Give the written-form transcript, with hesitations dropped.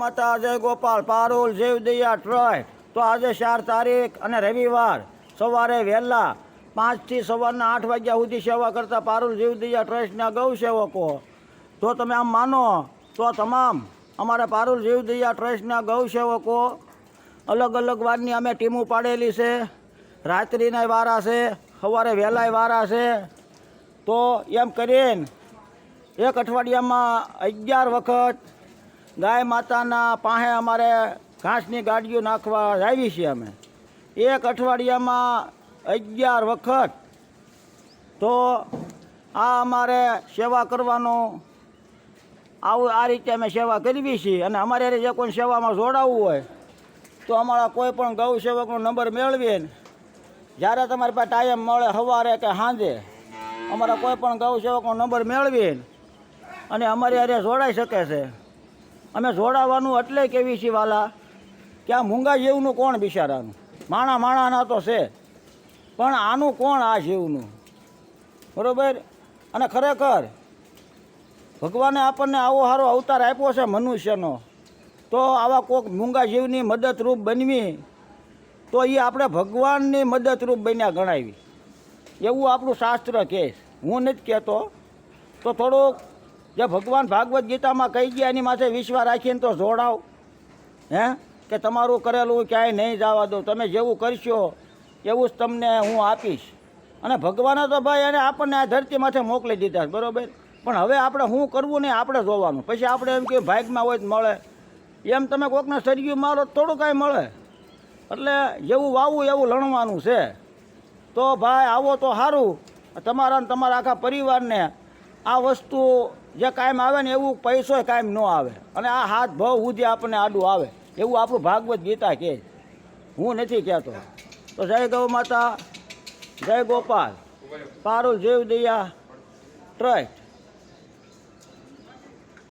માતા જય ગોપાલ પારુલ જીવદયા ટ્રસ્ટ તો આજે 4 તારીખ અને રવિવાર સવારે વહેલા 5 થી સવારના 8 વાગ્યા સુધી સેવા કરતા પારુલ જીવદયા ટ્રસ્ટના ગૌ સેવકો જો તમે આમ માનો તો તમામ અમારા પારુલ જીવદયા ટ્રસ્ટના ગૌ સેવકો અલગ અલગ વારની અમે ટીમો પાડેલી છે, રાત્રિના વારા છે, સવારે વહેલાય વારા છે. તો એમ કરીને એક અઠવાડિયામાં 11 વખત ગાય માતાના પાસે અમારે ઘાસની ગાડીઓ નાખવા આવી છીએ. અમે એક અઠવાડિયામાં 11 વખત. તો આ અમારે સેવા કરવાનું આ રીતે અમે સેવા કરવી છીએ. અને અમારે જે કોઈ સેવામાં જોડાવવું હોય તો અમારા કોઈ પણ ગૌ સેવકનો નંબર મેળવીને જ્યારે તમારી પાસે ટાઈમ મળે સવારે કે સાંજે અમારા કોઈ પણ ગૌ સેવકનો નંબર મેળવીને અને અમારી હારે જોડાઈ શકે છે. અમે જોડાવાનું એટલે કેવી છીએ વાલા કે આ મૂંગા જેવનું કોણ બિચારાનું, માણાના તો છે પણ આનું કોણ આ જેવનું, બરાબર. અને ખરેખર ભગવાને આપણને આવો સારો અવતાર આપ્યો છે મનુષ્યનો, તો આવા કોઈક મૂંગા જીવની મદદરૂપ બનવી તો એ આપણે ભગવાનની મદદરૂપ બન્યા ગણાવી એવું આપણું શાસ્ત્ર કહે. હું નથી કહેતો. તો થોડુંક જે ભગવાન ભાગવદ્ ગીતામાં કહી ગયા એની માથે વિશ્વાસ રાખીને તો જોડાવ, કે તમારું કરેલું ક્યાંય નહીં જવા દો, તમે જેવું કરશો એવું જ તમને હું આપીશ. અને ભગવાને તો ભાઈ એને આપણને આ ધરતી માથે મોકલી દીધા, બરાબર. પણ હવે આપણે શું કરવું નહીં આપણે જોવાનું. પછી આપણે એમ કે ભાગમાં હોય તો મળે, એમ તમે કોઈકને સરિયું મારો થોડું કાંઈ મળે. એટલે જેવું વાવવું એવું લણવાનું છે. તો ભાઈ આવો તો સારું, તમારા ને તમારા આખા પરિવારને આ વસ્તુ જે કાયમ આવે ને એવું પૈસો કાયમ ન આવે, અને આ હાથ ભાવ સુધી આપણને આડું આવે એવું આપણું ભાગવદ્ ગીતા કહે. હું નથી કહેતો. તો જય ગૌ માતા, જય ગોપાલ, પારુલ જીવદયા ટ્રસ્ટ.